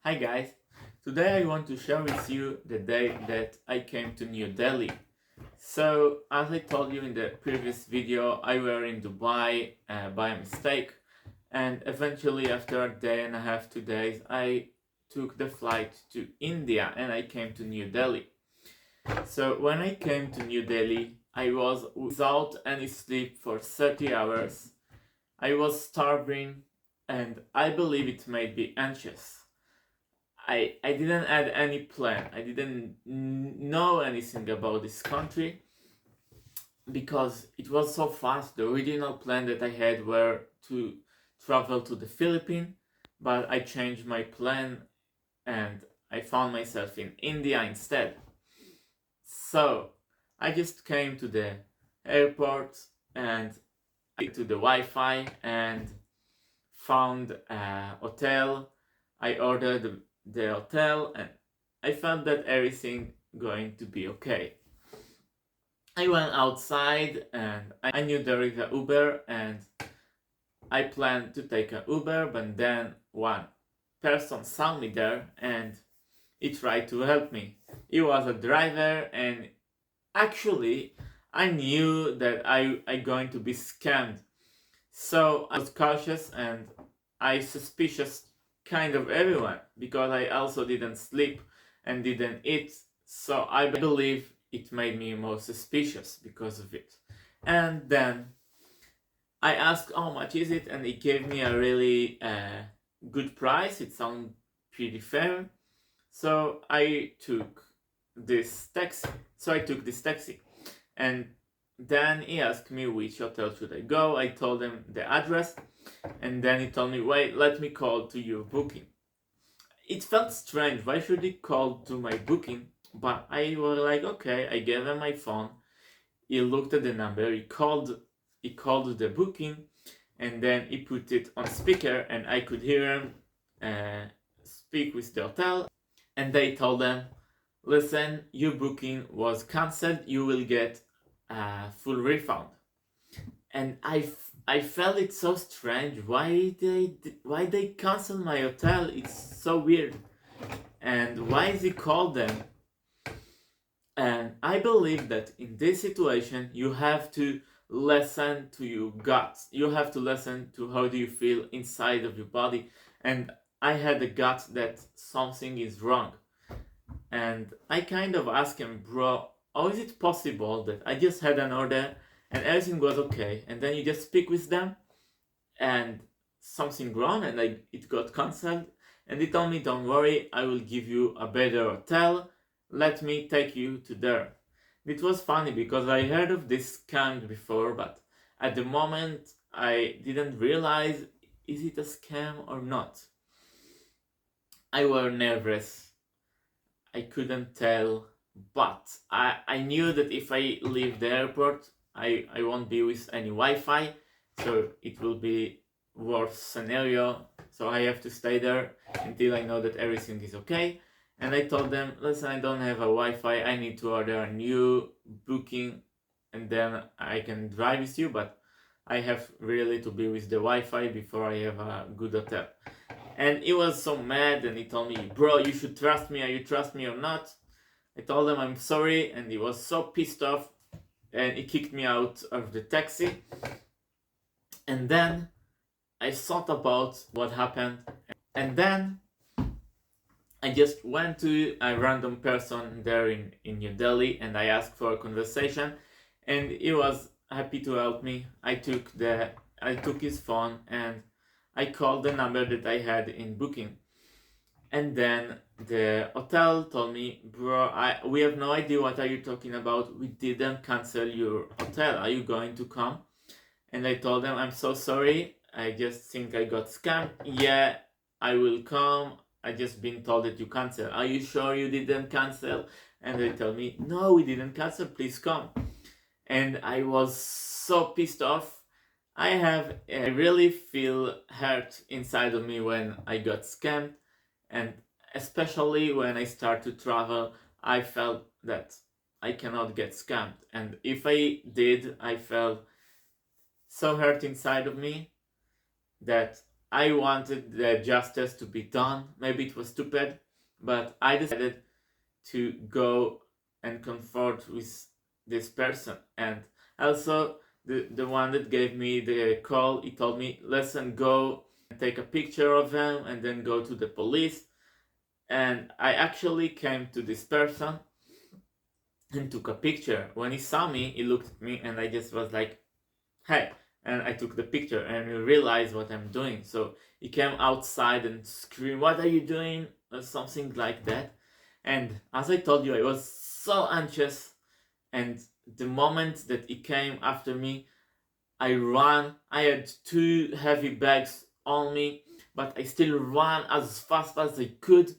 Hi guys, today I want to share with you the day that I came to New Delhi. So, as I told you in the previous video, I were in Dubai by mistake, and eventually after a day and a half, 2 days, I took the flight to India and I came to New Delhi. So when I came to New Delhi, I was without any sleep for 30 hours. I was starving and I believe it made me anxious. I didn't add any plan. I didn't know anything about this country because it was so fast. The original plan that I had were to travel to the Philippines, but I changed my plan and I found myself in India instead. So I just came to the airport and to the Wi-Fi and found a hotel. I ordered the hotel and I felt that everything going to be okay. I went outside and I knew there is a Uber and I planned to take a Uber, but then one person saw me there and he tried to help me. He was a driver and actually I knew that I going to be scammed. So I was cautious and I suspicious kind of everyone because I also didn't sleep and didn't eat. So I believe it made me more suspicious because of it. And then I asked how much is it, and he gave me a really good price. It sounded pretty fair. So I took this taxi. And then he asked me which hotel should I go. I told him the address, and then he told me, "Wait, let me call to your booking." It felt strange. Why should he call to my booking? But I was like, okay. I gave him my phone. He looked at the number. He called. He called the booking, and then he put it on speaker, and I could hear him speak with the hotel. And they told them, "Listen, your booking was cancelled. You will get a full refund." And I felt it so strange. Why they cancel my hotel? It's so weird. And why is he called them? And I believe that in this situation you have to listen to your guts. You have to listen to how do you feel inside of your body. And I had the gut that something is wrong. And I kind of asked him, "Bro, how is it possible that I just had an order and everything was okay, and then you just speak with them and something wrong and it got cancelled?" And he told me, "Don't worry, I will give you a better hotel. Let me take you to there." It was funny because I heard of this scam before, but at the moment I didn't realize is it a scam or not. I was nervous. I couldn't tell, but I knew that if I leave the airport, I won't be with any Wi-Fi, so it will be worst scenario. So I have to stay there until I know that everything is okay. And I told them, "Listen, I don't have a Wi-Fi. I need to order a new booking, and then I can drive with you. But I have really to be with the Wi-Fi before I have a good hotel." And he was so mad and he told me, "Bro, you should trust me. Are you trust me or not?" I told him I'm sorry, and he was so pissed off and he kicked me out of the taxi. And then I thought about what happened, and then I just went to a random person there in New Delhi and I asked for a conversation, and he was happy to help me. I took his phone and I called the number that I had in booking. And then the hotel told me, "Bro, we have no idea what are you talking about. We didn't cancel your hotel. Are you going to come?" And I told them, "I'm so sorry. I just think I got scammed." "Yeah, I will come. I just been told that you cancel." "Are you sure you didn't cancel?" And they tell me, "No, we didn't cancel. Please come." And I was so pissed off. I really feel hurt inside of me when I got scammed, and especially when I start to travel, I felt that I cannot get scammed. And if I did, I felt so hurt inside of me that I wanted the justice to be done. Maybe it was stupid, but I decided to go and confront with this person. And also, the one that gave me the call, he told me, listen, go and take a picture of him and then go to the police. And I actually came to this person and took a picture. When he saw me, he looked at me and I just was like, hey. And I took the picture and he realized what I'm doing. So he came outside and screamed, what are you doing? Or something like that. And as I told you, I was so anxious. And the moment that he came after me, I ran. I had 2 heavy bags on me, but I still ran as fast as I could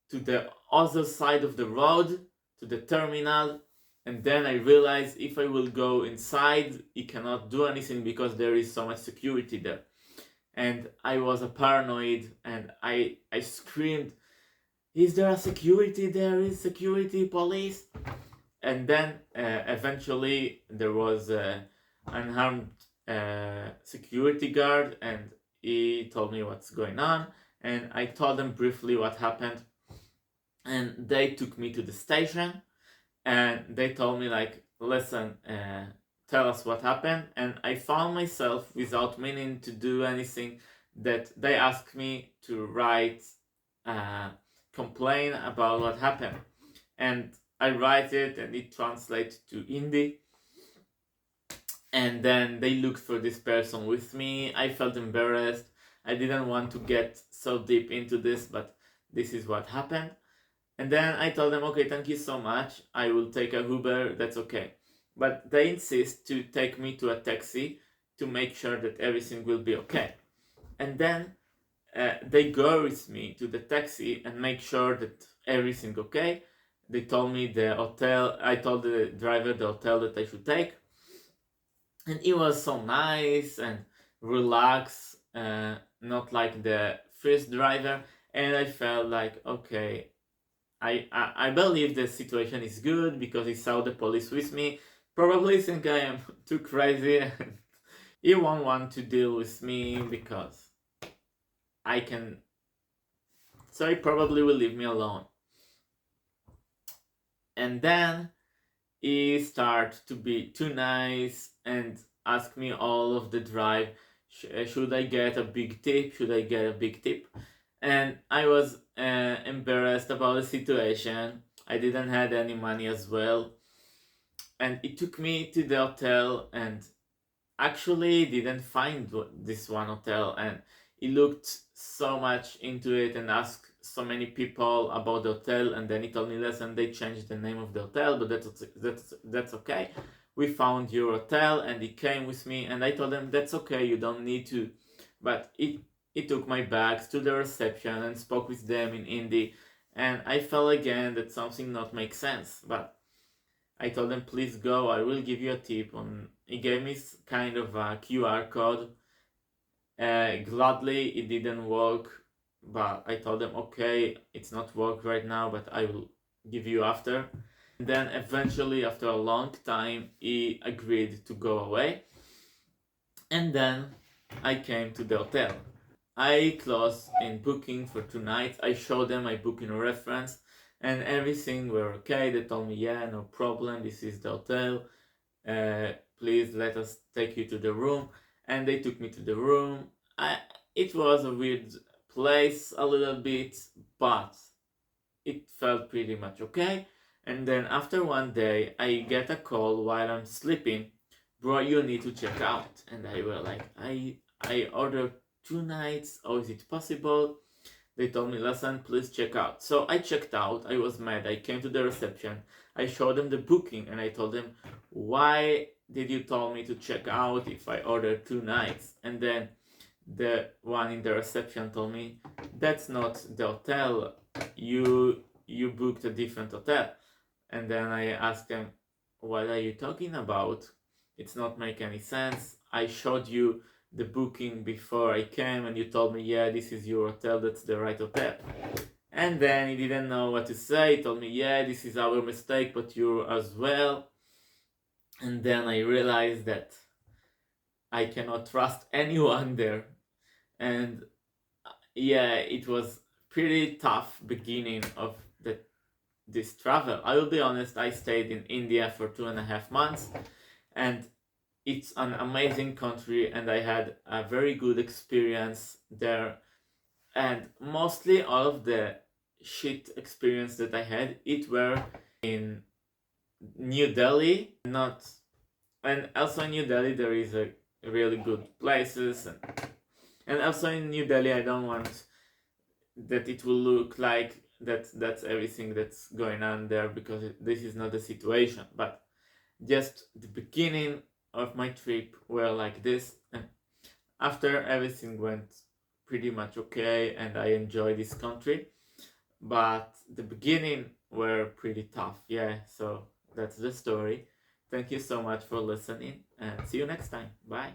to the other side of the road, to the terminal. And then I realized if I will go inside, he cannot do anything because there is so much security there. And I was a paranoid and I screamed, is there a security? There is security, police. And then eventually there was an unarmed security guard and he told me what's going on. And I told them briefly what happened. And they took me to the station and they told me like, listen, tell us what happened. And I found myself, without meaning to do anything, that they asked me to write complain about what happened. And I write it and it translates to Hindi. And then they looked for this person with me. I felt embarrassed. I didn't want to get so deep into this, but this is what happened. And then I told them, okay, thank you so much. I will take a Uber, that's okay. But they insist to take me to a taxi to make sure that everything will be okay. And then they go with me to the taxi and make sure that everything okay. They told me the hotel, I told the driver the hotel that I should take. And he was so nice and relaxed, not like the first driver. And I felt like, okay, I believe the situation is good because he saw the police with me. Probably think I am too crazy and he won't want to deal with me because I can. So he probably will leave me alone. And then he started to be too nice and ask me all of the drive. Should I get a big tip? Should I get a big tip? And I was embarrassed about the situation. I didn't have any money as well. And it took me to the hotel and actually didn't find this one hotel. And he looked so much into it and asked so many people about the hotel. And then he told me, listen, they changed the name of the hotel, but that's okay. We found your hotel and he came with me and I told him, that's okay, you don't need to. But he took my bags to the reception and spoke with them in Hindi, and I felt again that something not make sense. But I told them, please go, I will give you a tip. He gave me kind of a QR code. Gladly, it didn't work, but I told them, okay, it's not work right now, but I will give you after. And then eventually, after a long time, he agreed to go away. And then I came to the hotel. I closed in booking for 2 nights. I showed them my booking reference and everything were okay. They told me, yeah, no problem, this is the hotel. Please let us take you to the room. And they took me to the room. It was a weird place a little bit, but it felt pretty much okay. And then after one day, I get a call while I'm sleeping. Bro, you need to check out. And I was like, I ordered 2 nights. How is it possible? They told me, listen, please check out. So I checked out. I was mad. I came to the reception. I showed them the booking and I told them, why did you tell me to check out if I ordered 2 nights? And then the one in the reception told me, that's not the hotel. You booked a different hotel. And then I asked them, what are you talking about? It's not make any sense. I showed you the booking before I came and you told me, yeah, this is your hotel, that's the right hotel. And then he didn't know what to say. He told me, yeah, this is our mistake, but you as well. And then I realized that I cannot trust anyone there. And yeah, it was pretty tough beginning of this travel. I will be honest, I stayed in India for 2.5 months, and it's an amazing country, and I had a very good experience there. And mostly all of the shit experience that I had, it were in New Delhi, not, and also in New Delhi there is a really good places, and also in New Delhi I don't want that it will look like that's everything that's going on there, because this is not the situation. But just the beginning of my trip were like this, and after everything went pretty much okay and I enjoy this country, but the beginning were pretty tough. Yeah, so that's the story. Thank you so much for listening, and see you next time. Bye.